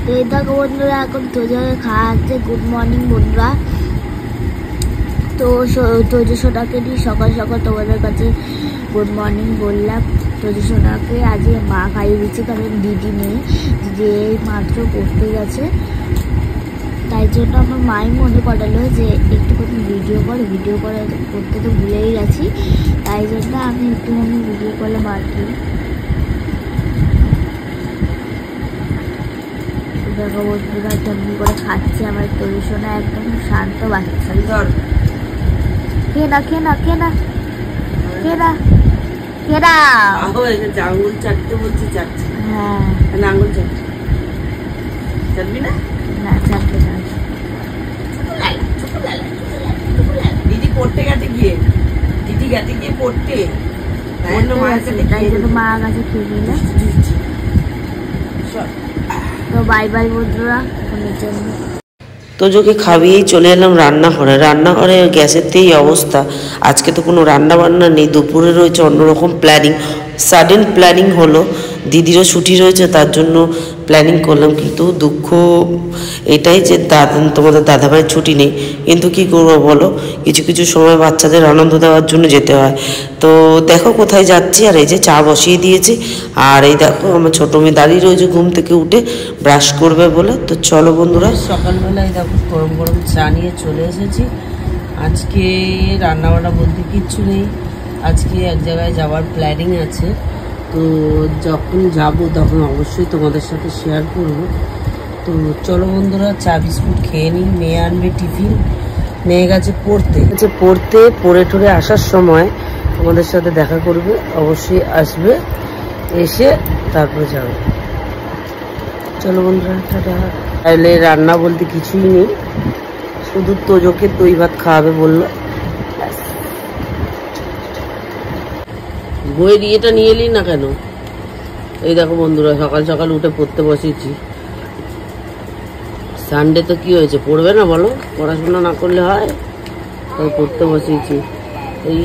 তো এই দেখো বন্ধুরা এখন তোজোকে খাওয়াচ্ছে। গুড মর্নিং বন্ধুরা। তো তোজো সোনাকে নিয়ে সকাল সকাল তোমাদের কাছে গুড মর্নিং বললাম। তোজো সোনাকে আজকে মা খাইয়ে দিচ্ছে, কারণ দিদি নেই, দিদি এই মাত্র পড়তে গেছে। তাই জন্য আমার মাই মনে পড়ালো যে একটুখানি ভিডিও করতে তো ভুলেই গেছি, তাই জন্য আমি একটুখানি ভিডিও করলাম আর কি। দেখো বন্ধুরা কেমন করে খাচ্ছে আমার তোজো সোনা, একদম শান্ত বাচ্চা। আঙুল চাটতে বলছি, চাটছি। হ্যাঁ আঙুল চাটছি, চাটবি না? না চাটবে না। দিদি পড়তে গেছে গিয়ে, দিদি গেছে গিয়ে পড়তে, তাই জন্য মা কাছে খেয়ে নিলাম। তো বাই বাই বন্ধুরা, ফোনের জন্য। তোজোকে খাইয়েই চলে এলাম রান্নাঘরে। গ্যাসের অবস্থা, আজকে তো কোনো রান্না বান্না নেই। দুপুরে রয়েছে অন্যরকম প্ল্যানিং, সাডেন প্ল্যানিং হলো। দিদিরও ছুটি রয়েছে, তার জন্য প্ল্যানিং করলাম। কিন্তু দুঃখ এটাই যে তোমাদের দাদাভাইয়ের ছুটি নেই। কিন্তু কি করবো বলো, কিছু কিছু সময় বাচ্চাদের আনন্দ দেওয়ার জন্য যেতে হয়। তো দেখো কোথায় যাচ্ছি। আর এই যে চা বসিয়ে দিয়েছি, আর এই দেখো আমার ছোটো মেয়ে দাঁড়িয়ে রয়েছে ঘুম থেকে উঠে ব্রাশ করবে বলে। তো চলো বন্ধুরা, সকালবেলায় দেখো গরম গরম চা নিয়ে চলে এসেছি। আজকে রান্নাবান্না বলতে কিচ্ছু নেই, আজকে এক জায়গায় যাওয়ার প্ল্যানিং আছে। তো যখন যাব তখন অবশ্যই তোমাদের সাথে শেয়ার করব। তো চলো বন্ধুরা, চা বিস্কুট খেয়ে নিই। মেয়ে আনবে টিফিন, নিয়ে গেছে পড়ে টরে আসার সময় তোমাদের সাথে দেখা করবে, অবশ্যই আসবে, এসে তারপরে যাবে। চলো বন্ধুরা, টাটা। তাহলে রান্না বলতে কিছুই নেই, শুধু তোজোকে দই ভাত খাওয়াবে বললো। বইয়ের ইয়েটা নিয়ে এলি না কেন? এই দেখো বন্ধুরা, সকাল সকাল উঠে পড়তে বসেছি। সানডে তো কি হয়েছে, পড়বে না বলো? পড়াশোনা না করলে হয়? তাই পড়তে বসেছি।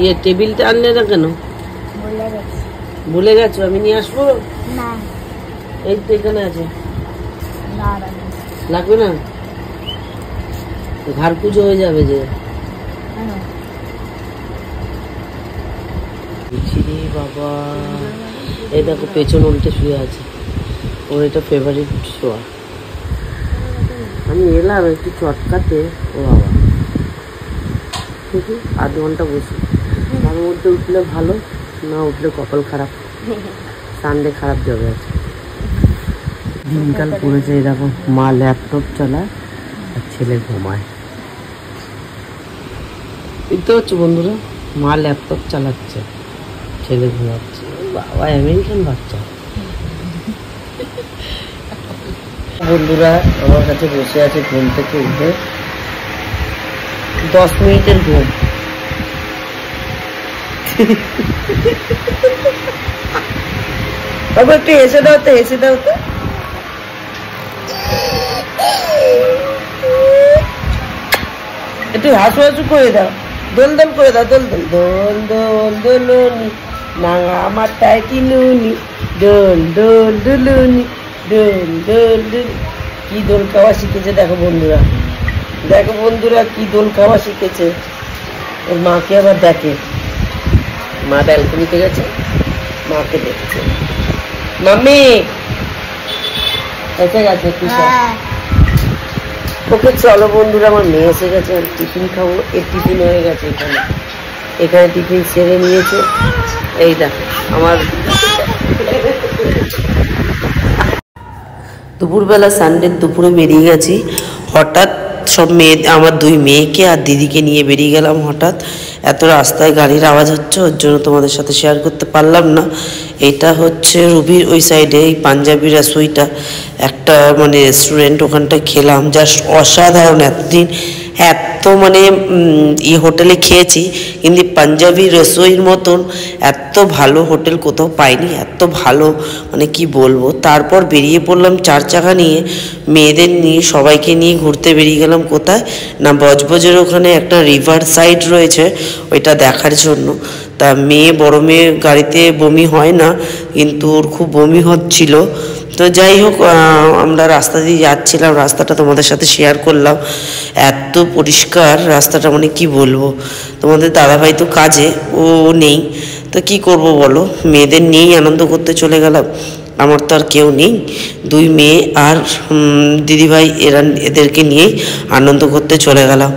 ইয়ে টেবিলটা আনলে না কেন? ভুলে গেছো? আমি নিয়ে আসবো? এই তো এখানে আছে, লাগবে না? ঘাড় পুজো হয়ে যাবে যে। বাবা, এই দেখো পেছন উল্টে শুয়ে আছে, ওর এটা ফেভারিট শোয়া। আমি এলাম একটু চটকাতে, ও বাবা ঠিকই আধ ঘন্টা বসে। তার মধ্যে উঠলে ভালো, না উঠলে কপাল খারাপ, সানডে খারাপ যাবে আছে। দিনকাল পড়েছে। এই দেখো মা ল্যাপটপ চালায় আর ছেলে ঘুমায়। দেখতে পাচ্ছ বন্ধুরা, মা ল্যাপটপ চালাচ্ছে, ছেলে ঘুমাচ্ছে। বাবা আমেরিকান বাচ্চা। বন্ধুরা আমার কাছে বসে আছে ঘুম থেকে উঠে, 10 মিনিটের ঘুম। বাবা একটু হেসে দাও তো, হেসে দাও তো। একটু হাসু হাসু করে দাও, দোল দোল করে দাও, দোল দোল দোল দোল দোলনি নাঙা মাথায় কিনুনি, দোল দোল দুলুনি, দোল দোল দুল। কি দোল খাওয়া শিখেছে দেখো বন্ধুরা, দেখো বন্ধুরা কি দোল খাওয়া শিখেছে। ওর মাকে আবার দেখে, মা ব্যালকনিতে গেছে, মাকে দেখছে। মাম্মি এসে গেছে কিসব। ওকে চলো বন্ধুরা, আমার মেয়ে এসে গেছে, টিফিন খাবো। এর টিফিন হয়ে গেছে, এখানে টিফিন সেরে নিয়েছে। এই দেখো আমার দুপুরবেলা, সানডে দুপুরে বেরিয়ে গেছি। হঠাৎ সব আমার 2 মেয়েকে আর দিদিকে নিয়ে বেরিয়ে গেলাম। হঠাৎ এত রাস্তায় গাড়ির আওয়াজ হচ্ছে, ওর জন্য তোমাদের সাথে শেয়ার করতে পারলাম না। এটা হচ্ছে রুবির ওই সাইডে, এই পাঞ্জাবি রাসুইটা একটা মানে রেস্টুরেন্ট, ওখানটা খেলাম, জাস্ট অসাধারণ। এতদিন এত মানে হোটেলে খেয়েছি, কিন্তু পাঞ্জাবি রসোইয়ের মতন এত ভালো হোটেল কোথাও পাইনি, এত ভালো মানে কি বলবো। তারপর বেরিয়ে পড়লাম 4 চাকা নিয়ে, মেয়েদের নিয়ে সবাইকে নিয়ে ঘুরতে বেরিয়ে গেলাম। কোথায় না, বজবজের ওখানে একটা রিভার সাইড রয়েছে, ওইটা দেখার জন্য। তা বড় মেয়ে গাড়িতে বমি হয় না, কিন্তু ওর খুব বমি হচ্ছিল। তো যাই হোক, আমরা রাস্তা দিয়ে যাচ্ছিলাম, রাস্তাটা তোমাদের সাথে শেয়ার করলাম। এত পরিষ্কার রাস্তাটা, মানে কি বলবো। তোমাদের দাদাভাই তো কাজে, ও নেই, তো কি করব বলো, মেয়েদের নিয়েই আনন্দ করতে চলে গেলাম। আমার তো আর কেউ নেই, 2 মেয়ে আর দিদিভাই, এদেরকে নিয়েই আনন্দ করতে চলে গেলাম।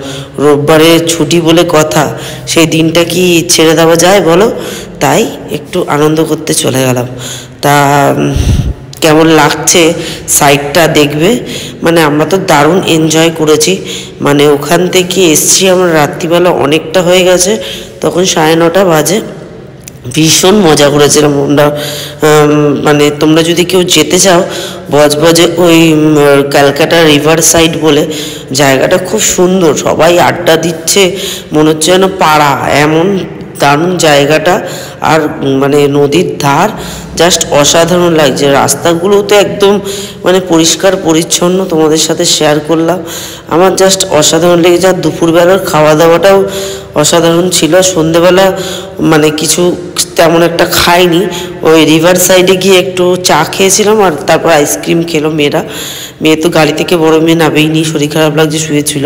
রোববারে ছুটি বলে কথা, সেই দিনটা কি ছেড়ে দেওয়া যায় বলো? তাই একটু আনন্দ করতে চলে গেলাম। তা কেমন লাগছে সাইডটা দেখবে, মানে আমরা তো দারুণ এনজয় করেছি। মানে ওখান থেকে এসছি আমরা রাত্রিবেলা অনেকটা হয়ে গেছে, তখন 9:30 বাজে। ভীষণ মজা করেছিলাম আমরা। মানে তোমরা যদি কেউ যেতে চাও, বজবজে ওই ক্যালকাটা রিভার সাইড বলে জায়গাটা খুব সুন্দর, সবাই আড্ডা দিচ্ছে, মনে হচ্ছে যেন পাড়া, এমন দারুণ জায়গাটা। আর মানে নদীর ধার, জাস্ট অসাধারণ লাগছে। রাস্তাগুলোও তো একদম মানে পরিষ্কার পরিচ্ছন্ন, তোমাদের সাথে শেয়ার করলাম। আমার জাস্ট অসাধারণ লেগেছে। আর দুপুরবেলার খাওয়া দাওয়াটাও অসাধারণ ছিল। সন্ধেবেলা মানে কিছু তেমন একটা খাইনি, ওই রিভার সাইডে গিয়ে একটু চা খেয়েছিলাম, আর তারপর আইসক্রিম খেলো মেয়েরা। মেয়ে তো গাড়ি থেকে, বড় মেয়ে নাবেইনি, শরীর খারাপ লাগছে, শুয়েছিল।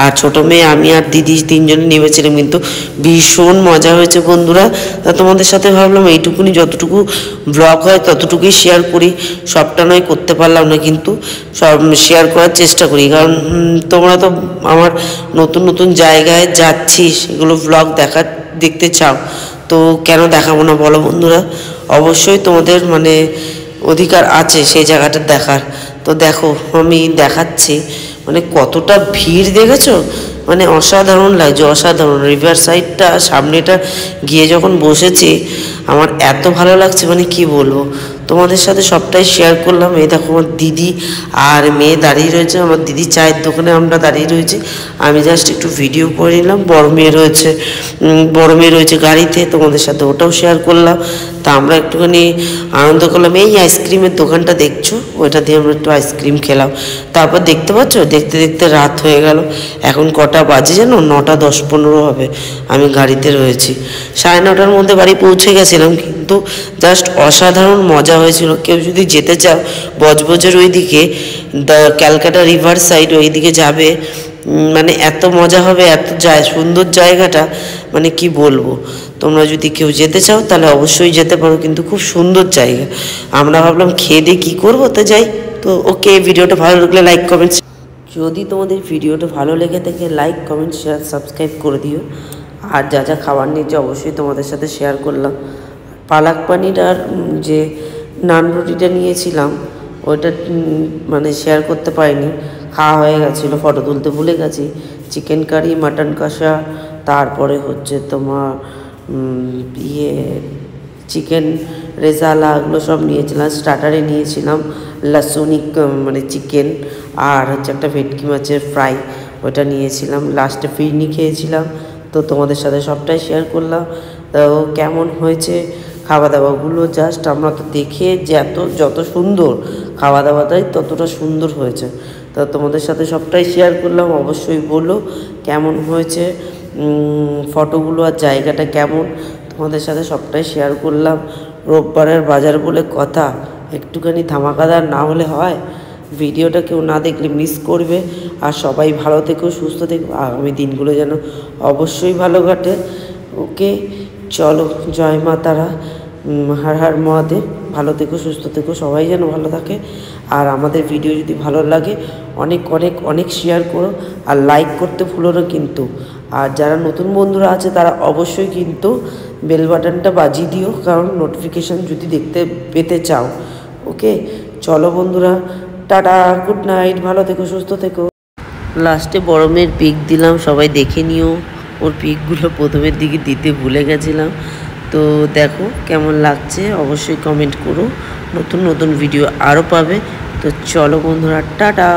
আর ছোটো মেয়ে, আমি আর দিদি 3 জনে নেমেছিলাম। কিন্তু ভীষণ মজা হয়েছে বন্ধুরা। তা তোমাদের সাথে ভাবলাম এইটুকুনি, যতটুকু ব্লগ হয় ততটুকুই শেয়ার করি। সবটা নয় করতে পারলাম না, কিন্তু সব শেয়ার করার চেষ্টা করি, কারণ তোমরা তো আমার নতুন নতুন জায়গায় যাচ্ছি, সেগুলো ব্লগ দেখতে চাও, তো কেন দেখাবো না বলো বন্ধুরা? অবশ্যই তোমাদের মানে অধিকার আছে সেই জায়গাটা দেখার। তো দেখো, আমি দেখাচ্ছি, মানে কতটা ভিড় দেখেছো, মানে অসাধারণ লাগছে, অসাধারণ। রিভার সাইডটা সামনেটা গিয়ে যখন বসেছি, আমার এত ভালো লাগছে, মানে কি বলবো। তোমাদের সাথে সবটাই শেয়ার করলাম। এই দেখো, আমার দিদি আর মেয়ে দাঁড়িয়ে রয়েছে, আমার দিদি চায়ের দোকানে, আমরা দাঁড়িয়ে রয়েছি। আমি জাস্ট একটু ভিডিও করে নিলাম। বড় মেয়ে রয়েছে গাড়িতে, তোমাদের সাথে ওটাও শেয়ার করলাম। তা আমরা একটুখানি আনন্দ করলাম। এই আইসক্রিমের দোকানটা দেখছো, ওইটা দিয়ে আমরা একটু আইসক্রিম খেলাম। তারপর দেখতে পাচ্ছ, দেখতে দেখতে রাত হয়ে গেল। এখন কটা বাজে জানো? 9টা 10-15 হবে। আমি গাড়িতে রয়েছি, 9:30-র মধ্যে বাড়ি পৌঁছে গেছিলাম। কিন্তু জাস্ট অসাধারণ মজা হয়েছিল। কেউ যদি যেতে চাও বজবজের ওইদিকে, ক্যালকাটা রিভার সাইড, ওইদিকে যাবে, মানে এত মজা হবে, এত সুন্দর জায়গাটা, মানে কি বলবো। তোমরা যদি কেউ যেতে চাও তাহলে অবশ্যই যেতে পারো, কিন্তু খুব সুন্দর জায়গা। আমরা ভাবলাম খেয়ে দিয়ে কী করবো, তো যাই। তো ওকে, ভিডিওটা ভালো লাগলে লাইক কমেন্টস, যদি তোমাদের ভিডিওটা ভালো লেগে থাকে লাইক কমেন্ট শেয়ার সাবস্ক্রাইব করে দিও। আর যা যা খাবার নিয়েছে অবশ্যই তোমাদের সাথে শেয়ার করলাম। পালাক পানির আর যে নান রুটিটা নিয়েছিলাম, ওইটা মানে শেয়ার করতে পারিনি, খাওয়া হয়ে গেছিলো, ফটো তুলতে ভুলে গেছি। চিকেন কারি, মাটন কষা, তারপরে হচ্ছে তোমার চিকেন রেজালা, এগুলো সব নিয়েছিলাম। স্টার্টারে নিয়েছিলাম লসুনি মানে চিকেন, আর হচ্ছে একটা ভেটকি মাছের ফ্রাই, ওটা নিয়েছিলাম। লাস্টে ফিরনি খেয়েছিলাম। তো তোমাদের সাথে সবটাই শেয়ার করলাম। তো কেমন হয়েছে খাওয়া দাওয়াগুলো, জাস্ট আমরা তো দেখে যে যত সুন্দর খাওয়া দাওয়াটাই ততটা সুন্দর হয়েছে। তো তোমাদের সাথে সবটাই শেয়ার করলাম। অবশ্যই বলো কেমন হয়েছে ফটোগুলো, আর জায়গাটা কেমন, তোমাদের সাথে সবটাই শেয়ার করলাম। রোববারের বাজার বলে কথা, একটুখানি ধামাকাদার না হলে হয়। ভিডিওটা কেউ না দেখলে মিস করবে। আর সবাই ভালো থেকো, সুস্থ থেকো, আগামী দিনগুলো যেন অবশ্যই ভালো কাটে। ওকে, চলো, জয় মা তারা, হর হর মহাদেব। ভালো থেকো, সুস্থ থেকো, সবাই যেন ভালো থাকে। আর আমাদের ভিডিও যদি ভালো লাগে অনেক অনেক অনেক শেয়ার করো, আর লাইক করতে ভুলো না কিন্তু। আর যারা নতুন বন্ধুরা আছে তারা অবশ্যই কিন্তু বেল বাটনটা বাজিয়ে দিও, কারণ নোটিফিকেশান যদি পেতে চাও। ওকে, চলো বন্ধুরা, টাটা, গুড নাইট, ভালো থেকো, সুস্থ থেকো। লাস্টে বড় মেয়ের পিক দিলাম, সবাই দেখে নিও। ওর পিকগুলো প্রথমের দিকে দিতে ভুলে গেছিলাম। তো দেখো কেমন লাগছে, অবশ্যই কমেন্ট করো। নতুন নতুন ভিডিও আরও পাবে। তো চলো বন্ধুরা, টাটা।